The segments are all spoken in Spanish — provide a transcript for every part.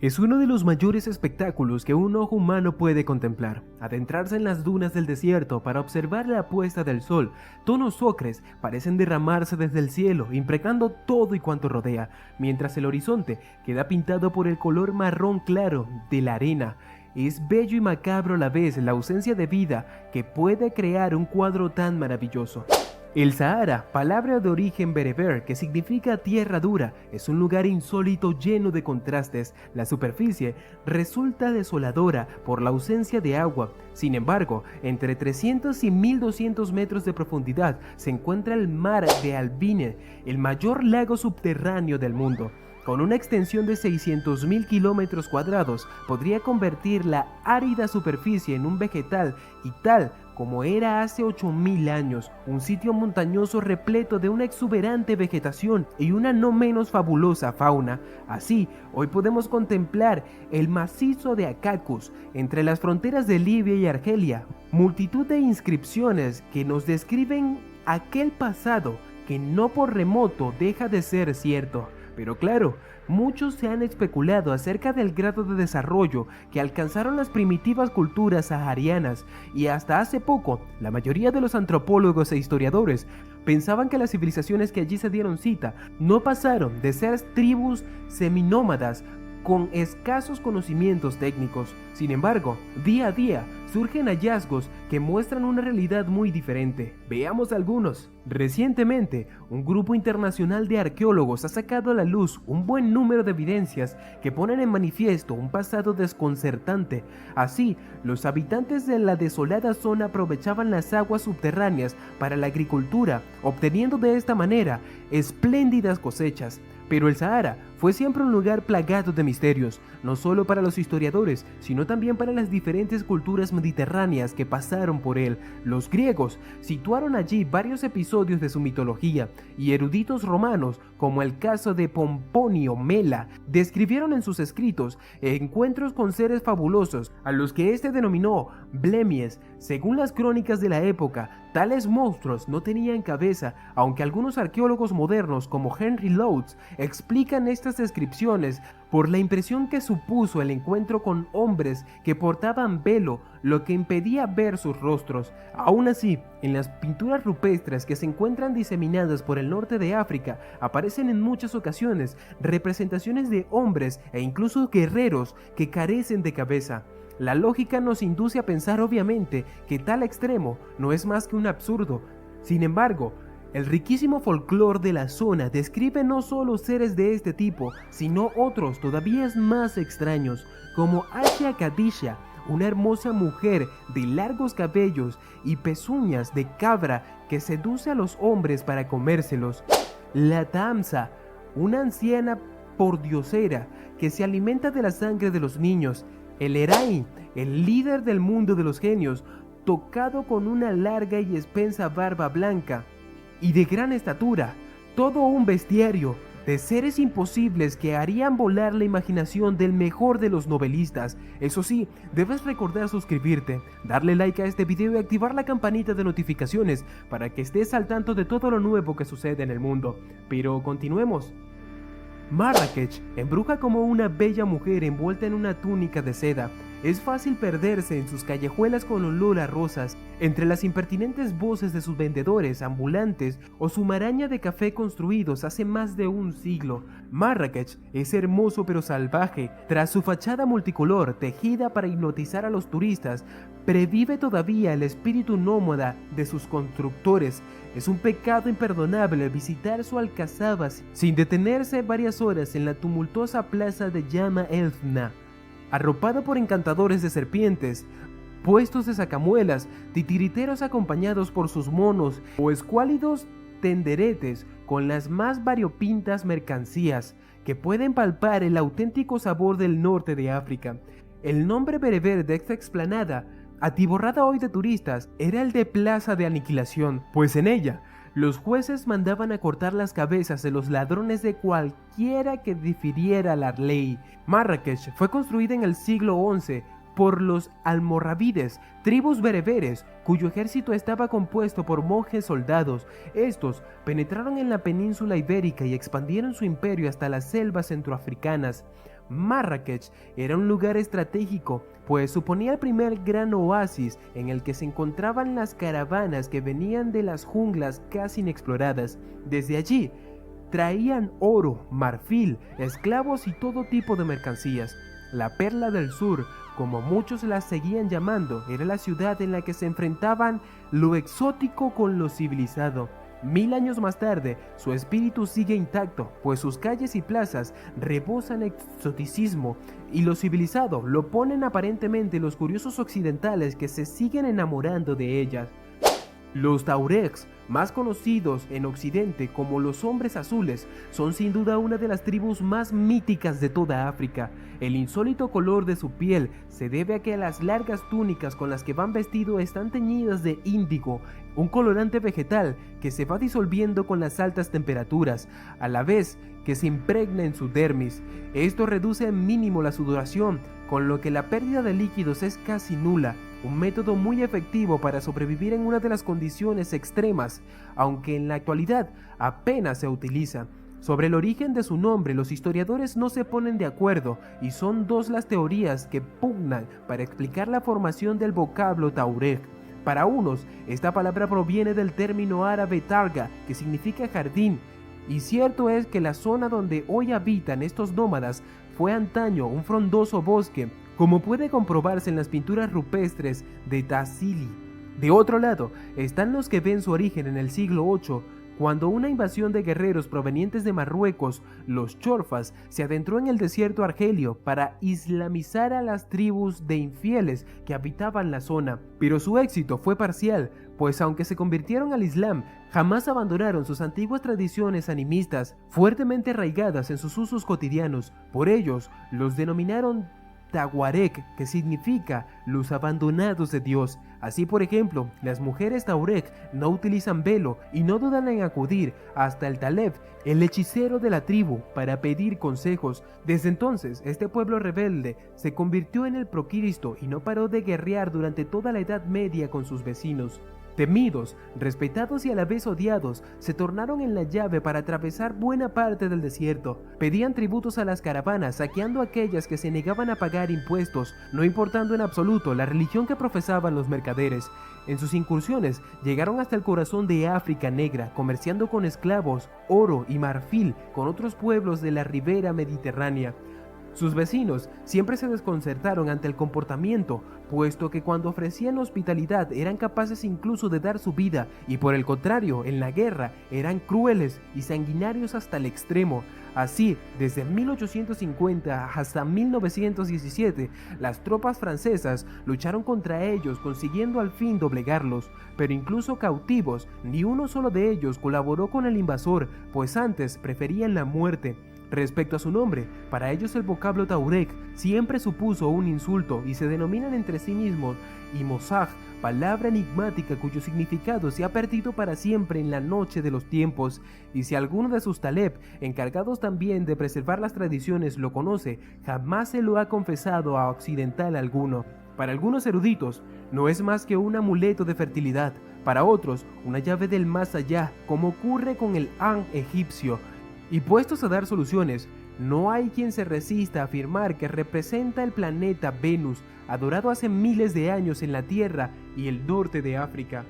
Es uno de los mayores espectáculos que un ojo humano puede contemplar. Adentrarse en las dunas del desierto para observar la puesta del sol. Tonos ocres parecen derramarse desde el cielo, impregnando todo y cuanto rodea, mientras el horizonte queda pintado por el color marrón claro de la arena. Es bello y macabro a la vez la ausencia de vida que puede crear un cuadro tan maravilloso. El Sahara, palabra de origen bereber que significa tierra dura, es un lugar insólito lleno de contrastes. La superficie resulta desoladora por la ausencia de agua. Sin embargo, entre 300 y 1200 metros de profundidad se encuentra el mar de Albine, el mayor lago subterráneo del mundo. Con una extensión de 600.000 kilómetros cuadrados, podría convertir la árida superficie en un vegetal y tal como era hace 8.000 años, un sitio montañoso repleto de una exuberante vegetación y una no menos fabulosa fauna. Así, hoy podemos contemplar el macizo de Acacus, entre las fronteras de Libia y Argelia, multitud de inscripciones que nos describen aquel pasado que no por remoto deja de ser cierto. Pero claro, muchos se han especulado acerca del grado de desarrollo que alcanzaron las primitivas culturas saharianas, y hasta hace poco, la mayoría de los antropólogos e historiadores pensaban que las civilizaciones que allí se dieron cita no pasaron de ser tribus seminómadas con escasos conocimientos técnicos. Sin embargo, día a día surgen hallazgos que muestran una realidad muy diferente. Veamos algunos. Recientemente, un grupo internacional de arqueólogos ha sacado a la luz un buen número de evidencias que ponen en manifiesto un pasado desconcertante. Así, los habitantes de la desolada zona aprovechaban las aguas subterráneas para la agricultura, obteniendo de esta manera espléndidas cosechas. Pero el Sahara fue siempre un lugar plagado de misterios, no solo para los historiadores, sino también para las diferentes culturas mediterráneas que pasaron por él. Los griegos situaron allí varios episodios de su mitología, y eruditos romanos, como el caso de Pomponio Mela, describieron en sus escritos encuentros con seres fabulosos, a los que éste denominó blemies. Según las crónicas de la época, tales monstruos no tenían cabeza, aunque algunos arqueólogos modernos como Henry Louds explican estas descripciones por la impresión que supuso el encuentro con hombres que portaban velo, lo que impedía ver sus rostros. Aún así, en las pinturas rupestres que se encuentran diseminadas por el norte de África, aparecen en muchas ocasiones representaciones de hombres e incluso guerreros que carecen de cabeza. La lógica nos induce a pensar obviamente que tal extremo no es más que un absurdo. Sin embargo, el riquísimo folclore de la zona describe no solo seres de este tipo, sino otros todavía más extraños, como Asia Kadisha, una hermosa mujer de largos cabellos y pezuñas de cabra que seduce a los hombres para comérselos; la Tamsa, una anciana pordiosera que se alimenta de la sangre de los niños; el Erai, el líder del mundo de los genios, tocado con una larga y espesa barba blanca y de gran estatura, todo un bestiario de seres imposibles que harían volar la imaginación del mejor de los novelistas. Eso sí, debes recordar suscribirte, darle like a este video y activar la campanita de notificaciones para que estés al tanto de todo lo nuevo que sucede en el mundo. Pero continuemos. Marrakech embruja como una bella mujer envuelta en una túnica de seda. Es fácil perderse en sus callejuelas con olor a rosas, entre las impertinentes voces de sus vendedores ambulantes o su maraña de café construidos hace más de un siglo. Marrakech es hermoso pero salvaje. Tras su fachada multicolor, tejida para hipnotizar a los turistas, previve todavía el espíritu nómada de sus constructores. Es un pecado imperdonable visitar su alcazaba sin detenerse varias horas en la tumultuosa plaza de Llama Elfna, arropada por encantadores de serpientes, puestos de sacamuelas, titiriteros acompañados por sus monos o escuálidos tenderetes con las más variopintas mercancías que pueden palpar el auténtico sabor del norte de África. El nombre bereber de esta explanada, atiborrada hoy de turistas, era el de Plaza de Aniquilación, pues en ella los jueces mandaban a cortar las cabezas de los ladrones de cualquiera que difiriera la ley. Marrakech fue construida en el siglo XI por los almorávides, tribus bereberes, cuyo ejército estaba compuesto por monjes soldados. Estos penetraron en la península ibérica y expandieron su imperio hasta las selvas centroafricanas. Marrakech era un lugar estratégico, pues suponía el primer gran oasis en el que se encontraban las caravanas que venían de las junglas casi inexploradas. Desde allí, traían oro, marfil, esclavos y todo tipo de mercancías. La Perla del Sur, como muchos la seguían llamando, era la ciudad en la que se enfrentaban lo exótico con lo civilizado. 1000 años más tarde, su espíritu sigue intacto, pues sus calles y plazas rebosan exoticismo, y lo civilizado lo ponen aparentemente los curiosos occidentales que se siguen enamorando de ellas. Los Tuaregs, más conocidos en Occidente como los Hombres Azules, son sin duda una de las tribus más míticas de toda África. El insólito color de su piel se debe a que las largas túnicas con las que van vestidos están teñidas de índigo, un colorante vegetal que se va disolviendo con las altas temperaturas, a la vez que se impregna en su dermis. Esto reduce al mínimo la sudoración, con lo que la pérdida de líquidos es casi nula, un método muy efectivo para sobrevivir en una de las condiciones extremas, aunque en la actualidad apenas se utiliza. Sobre el origen de su nombre, los historiadores no se ponen de acuerdo, y son dos las teorías que pugnan para explicar la formación del vocablo Tuareg. Para unos, esta palabra proviene del término árabe targa, que significa jardín, y cierto es que la zona donde hoy habitan estos nómadas fue antaño un frondoso bosque, como puede comprobarse en las pinturas rupestres de Tassili. De otro lado, están los que ven su origen en el siglo VIII, cuando una invasión de guerreros provenientes de Marruecos, los chorfas, se adentró en el desierto argelio para islamizar a las tribus de infieles que habitaban la zona. Pero su éxito fue parcial, pues aunque se convirtieron al Islam, jamás abandonaron sus antiguas tradiciones animistas, fuertemente arraigadas en sus usos cotidianos. Por ellos, los denominaron Tawareg, que significa los abandonados de Dios. Así, por ejemplo, las mujeres Tuareg no utilizan velo y no dudan en acudir hasta el Taleb, el hechicero de la tribu, para pedir consejos. Desde entonces, este pueblo rebelde se convirtió en el procristo y no paró de guerrear durante toda la Edad Media con sus vecinos. Temidos, respetados y a la vez odiados, se tornaron en la llave para atravesar buena parte del desierto. Pedían tributos a las caravanas, saqueando a aquellas que se negaban a pagar impuestos, no importando en absoluto la religión que profesaban los mercaderes. En sus incursiones llegaron hasta el corazón de África Negra, comerciando con esclavos, oro y marfil con otros pueblos de la ribera mediterránea. Sus vecinos siempre se desconcertaron ante el comportamiento, puesto que cuando ofrecían hospitalidad eran capaces incluso de dar su vida, y por el contrario, en la guerra eran crueles y sanguinarios hasta el extremo. Así, desde 1850 hasta 1917, las tropas francesas lucharon contra ellos, consiguiendo al fin doblegarlos, pero incluso cautivos, ni uno solo de ellos colaboró con el invasor, pues antes preferían la muerte. Respecto a su nombre, para ellos el vocablo Tuareg siempre supuso un insulto y se denominan entre sí mismos Imosag, palabra enigmática cuyo significado se ha perdido para siempre en la noche de los tiempos, y si alguno de sus taleb, encargados también de preservar las tradiciones, lo conoce, jamás se lo ha confesado a occidental alguno. Para algunos eruditos, no es más que un amuleto de fertilidad, para otros, una llave del más allá, como ocurre con el An egipcio. Y puestos a dar soluciones, no hay quien se resista a afirmar que representa el planeta Venus, adorado hace miles de años en la Tierra y el norte de África.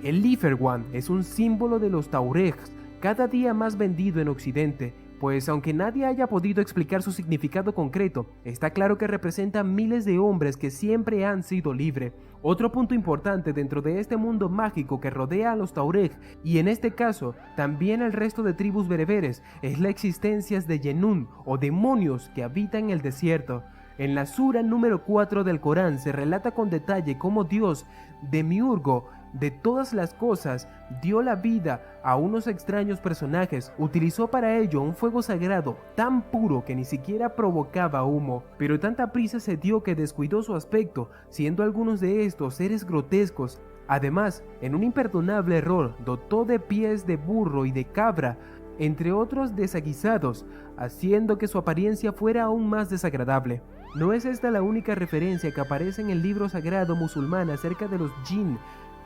El Liferwan es un símbolo de los Tuaregs, cada día más vendido en Occidente, pues aunque nadie haya podido explicar su significado concreto, está claro que representa miles de hombres que siempre han sido libres. Otro punto importante dentro de este mundo mágico que rodea a los Tuareg, y en este caso también al resto de tribus bereberes, es la existencia de Yenun, o demonios que habitan el desierto. En la sura número 4 del Corán se relata con detalle cómo Dios, demiurgo de todas las cosas, dio la vida a unos extraños personajes. Utilizó para ello un fuego sagrado tan puro que ni siquiera provocaba humo, pero tanta prisa se dio que descuidó su aspecto, siendo algunos de estos seres grotescos. Además, en un imperdonable error, dotó de pies de burro y de cabra, entre otros desaguisados, haciendo que su apariencia fuera aún más desagradable. No es esta la única referencia que aparece en el libro sagrado musulmán acerca de los jinn,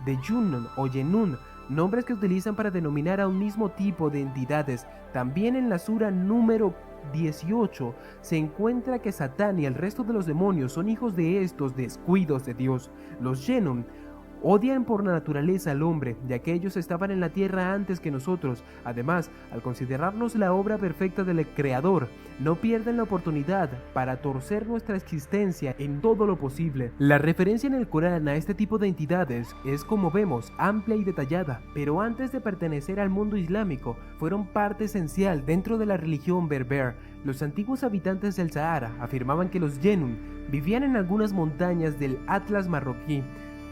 de Junun o Yenun, nombres que utilizan para denominar a un mismo tipo de entidades. También en la sura número 18 se encuentra que Satán y el resto de los demonios son hijos de estos descuidos de Dios. Los Genom odian por la naturaleza al hombre, ya que ellos estaban en la tierra antes que nosotros. Además, al considerarnos la obra perfecta del Creador, no pierden la oportunidad para torcer nuestra existencia en todo lo posible. La referencia en el Corán a este tipo de entidades es, como vemos, amplia y detallada, pero antes de pertenecer al mundo islámico, fueron parte esencial dentro de la religión berber. Los antiguos habitantes del Sahara afirmaban que los Genum vivían en algunas montañas del Atlas marroquí.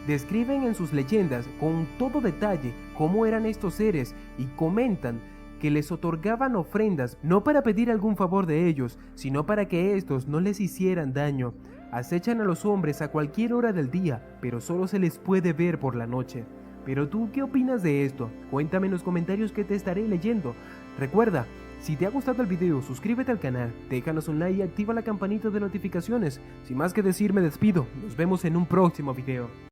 Describen en sus leyendas con todo detalle cómo eran estos seres y comentan que les otorgaban ofrendas no para pedir algún favor de ellos, sino para que estos no les hicieran daño. Acechan a los hombres a cualquier hora del día, pero solo se les puede ver por la noche. Pero tú, ¿qué opinas de esto? Cuéntame en los comentarios que te estaré leyendo. Recuerda, si te ha gustado el video, suscríbete al canal, déjanos un like y activa la campanita de notificaciones. Sin más que decir, me despido. Nos vemos en un próximo video.